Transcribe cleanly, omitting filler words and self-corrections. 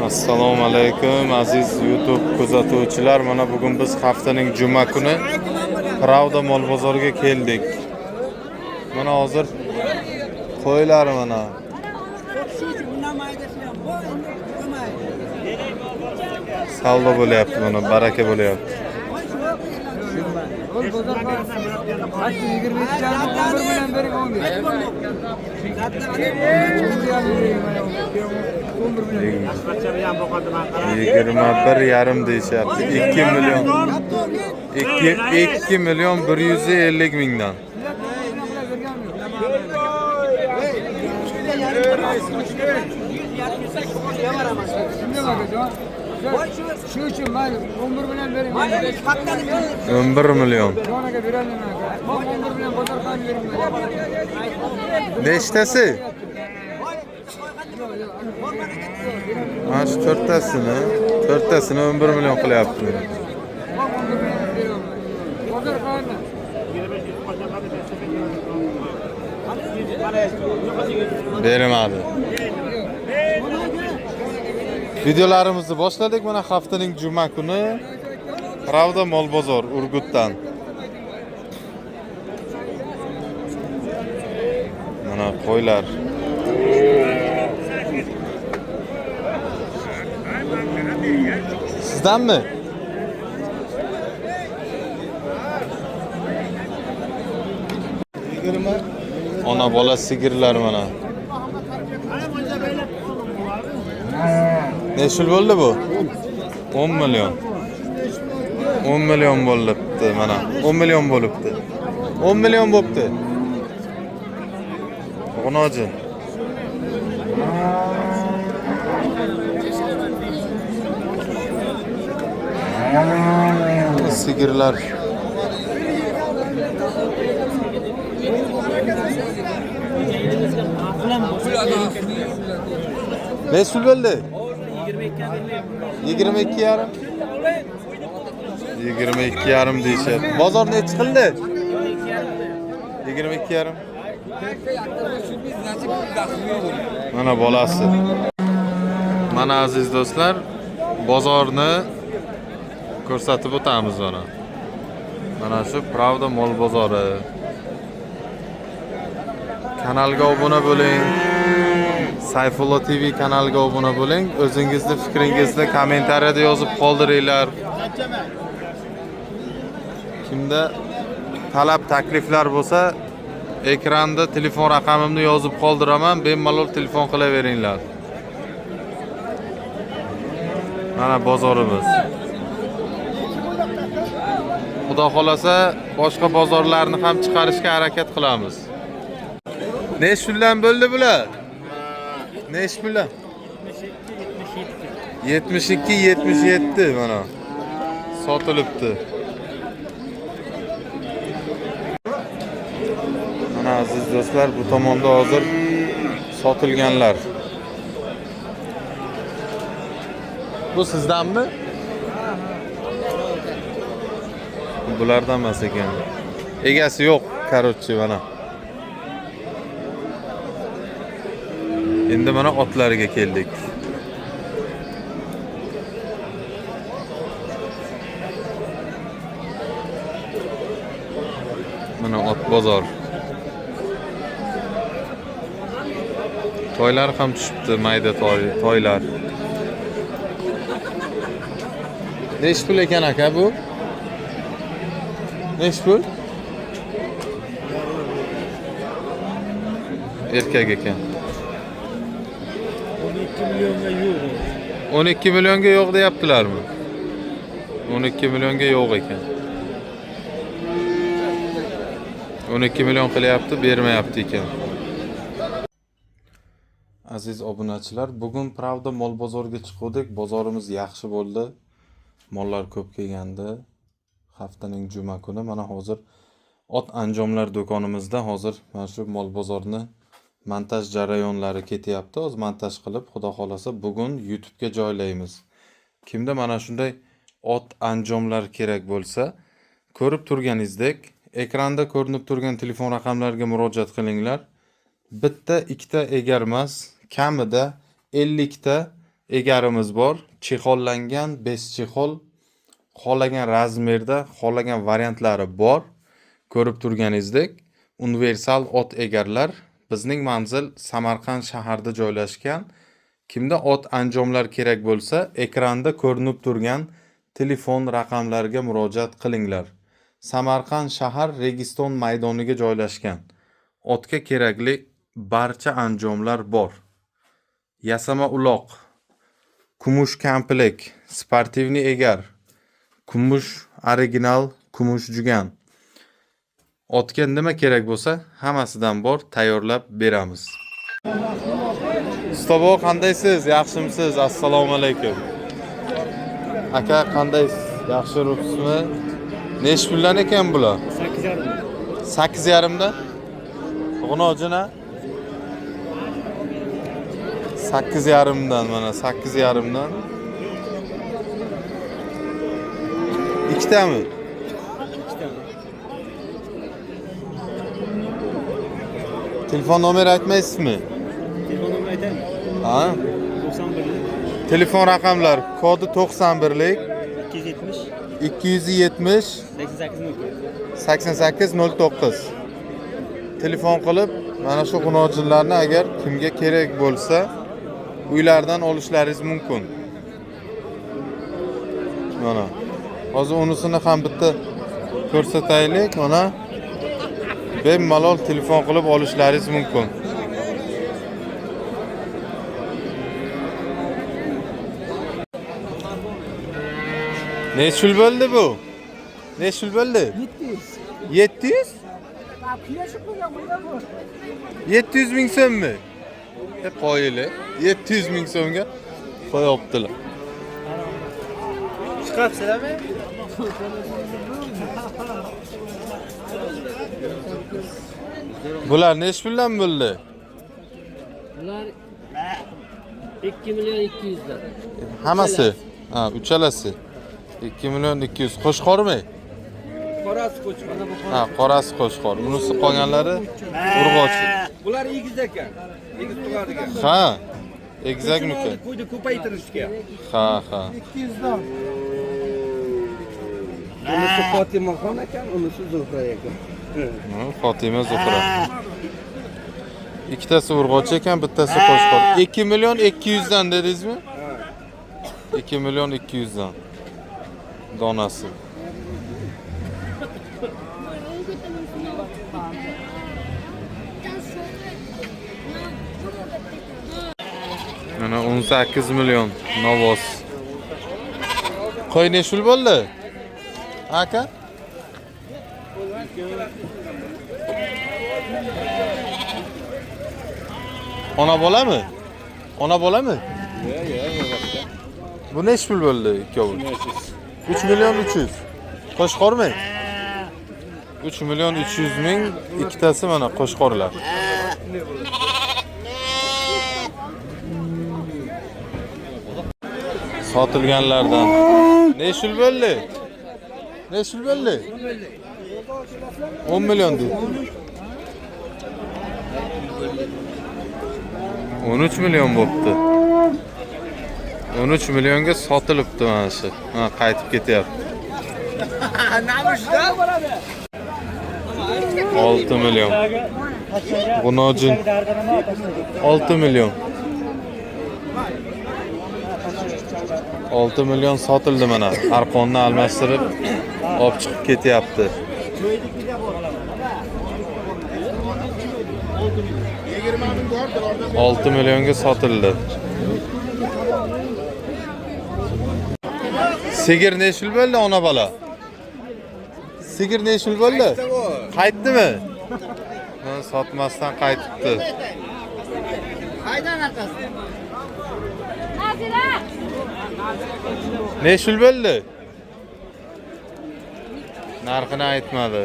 Assalomu alaykum aziz YouTube kuzatuvchilar. Mana bugun biz haftaning juma kuni Pravda mol bozoriga keldik. Mana hozir qo'ylar mana. Savdo bo'lyapti, mana baraka bo'lyapti. Yigirma bir yarim deyishyapti. 2 milyon 150 mingdan. Şu için ben 11 milyon vereyim. 11 milyon. Sonraki verelim. 11 milyon pazar kan verim. Nechtasi? Mana shu to'rttasini 11 milyon qilyapti. Pazar kan. Bermadi. Videolarimizni boshladik. Mana haftaning juma kuni Pravda mol bozor Urgutdan. Mana qo'ylar. Sizdanmi? Ona bola sigirlar mana. Neçil bo'ldi bu? 10 milyon. 10 milyon bo'libdi mana. 10 milyon bo'libdi. 10 milyon bo'libdi. G'unojin. Sigirlar. Neçil bo'ldi? 22 yarim. 22 yarim deyishyapti. Bozor ne chiqildi? 22 yarim. Mana bolasi. Mana aziz do'stlar, bozorni ko'rsatib o'tamiz mana. Mana shu Pravda mol bozori. Kanalga obuna bo'ling. Sayfullo TV kanaliga obuna bo'ling. O'zingizni fikringizni kommentariyada yozib qoldiringlar. Kimda talab takliflar bo'lsa, ekranda telefon raqamimni yozib qoldiraman, bemalol telefon qilaveringlar. Mana bozorimiz. Xudo xolasa boshqa bozorlarni ham chiqarishga harakat qilamiz. Neç puldan bo'ldi bular? Neç puldan? 72-77 mana. Sotilibdi. Mana aziz do'stlar, bu tomonda hozir sotilganlar. Bu sizdanmi? Bulardan emas ekan. Egasi yo'q, korotchi mana. Endi mana otlariga keldik. Mana ot bozor. Toylar ham tushibdi, mayda toylar. Nech pul ekan aka bu? Nech pul? Erkak ekan. 12 milyonga yo'q deyaptilarmi? 12 milyonga yo'q ekan. 12 milyon qilyapti, bermayapti ekan. Aziz obunachilar, bugun Pravda mol bozoriga chiqdik. Bozorimiz yaxshi bo'ldi. Mollar ko'p kelgandi. Haftaning juma kuni mana hozir ot anjomlar do'konimizda hozir mana shu mol bozorni montaj jarayonlari ketyapti. O'z montaj qilib, xudo xolasa bugun YouTube ga joylaymiz. Kimda mana shunday ot anjomlar kerak bo'lsa, ko'rib turganingizdek, ekranda ko'rinib turgan telefon raqamlariga murojaat qilinglar. Bitta, ikkita egar emas, kamida 50 ta egarimiz bor. Chexollangan, bes-chexol, xohlagan razmerda, xohlagan variantlari bor. Ko'rib turganingizdek, universal ot egarlar. Bizning manzil Samarqand shaharida joylashgan. Kimda ot anjomlar kerak bo'lsa, ekranda ko'rinib turgan telefon raqamlariga murojaat qilinglar. Samarqand shahar Registon maydoniga joylashgan. Otga kerakli barcha anjomlar bor. Yasama uloq, kumush komplekt, sportivniy egar, kumush original, kumush jugan. Otga nima kerak bo'lsa, hammasidan bor, tayyorlab beramiz. Ustobo, qandaysiz? Yaxshimisiz? Assalomu alaykum. Aka, qandaysiz? Yaxshiribsizmi? Necha puldan ekan bular? 8,5. 8,5 dan? G'unojina? 8,5 dan, mana 8,5 dan. Ikkitami? Telefon nomeri aytmaysizmi? Telefon nomerini aytaymi? Ha? 91 Telefon raqamlari kodi 91lik 270 270 88 8809. Telefon qilib, mana shu g'unojinlarni agar kimga kerak bo'lsa, uylardan olishlaringiz mumkin. Mana. Hozir unisini ham bitta ko'rsataylik, mana. Bemalol telefon qilib olishlaringiz mumkin. Necha pul bo'ldi bu? Necha pul bo'ldi? 700? 700 ming so'mmi? Qo'yili. 700 ming so'mga qo'yibdilar. Chiqapsizlarmi? Bular necha puldan bo'ldi? Bular 2 milyon 200 dan. Hammasi? Ha, uchalasi. 2 milyon 200. Qo'shqormi? Qorasi qo'chqor. Ha, qorasi qo'shqor. Bunisi qolganlari urg'ochi. Bular egiz ekan. Egiz tug'adigan. Ha. Egizakmiki? Qo'yni ko'paytirishga. Ha, ha. 200 dan. Unisi Fotimaxon ekan, unisi Zuhra ekan. Fotima Zuhra. Ikkitasi urg'ochi ekan, bittasi qo'shqor. 2 milyon 200 dan dedingizmi? 2 milyon 200 dan. Donasi. Mana 18 milyon Novos. Qo'y necha pul bo'ldi? Aka? Ona bolami? Ona bolami? Bu necha pul bo'ldi ikkovi? 3 milyon 300. Qo'shqormi? 3 milyon 300 ming ikkitasi mana qo'shqorlar. Sotilganlardan. Necha pul bo'ldi? Necha pul bo'ldi? 10 milyon dedi. 13 milyon bo'pti. 13 milyonga sotilibdi mana shu. Ha, qaytib ketyapti. 6 milyon. G'unojin 6 milyon. 6 milyon sotildi mana. Arqonni almashtirib olib chiqib ketyapti. 6 milyonga sotildi. Sigir necha pul bo'ldi ona bola? Sigir necha pul bo'ldi? Qaytdimi? Ha, sotmasdan qaytibdi. Qaydan aqasi? Necha pul bo'ldi? Narxini aytmadi.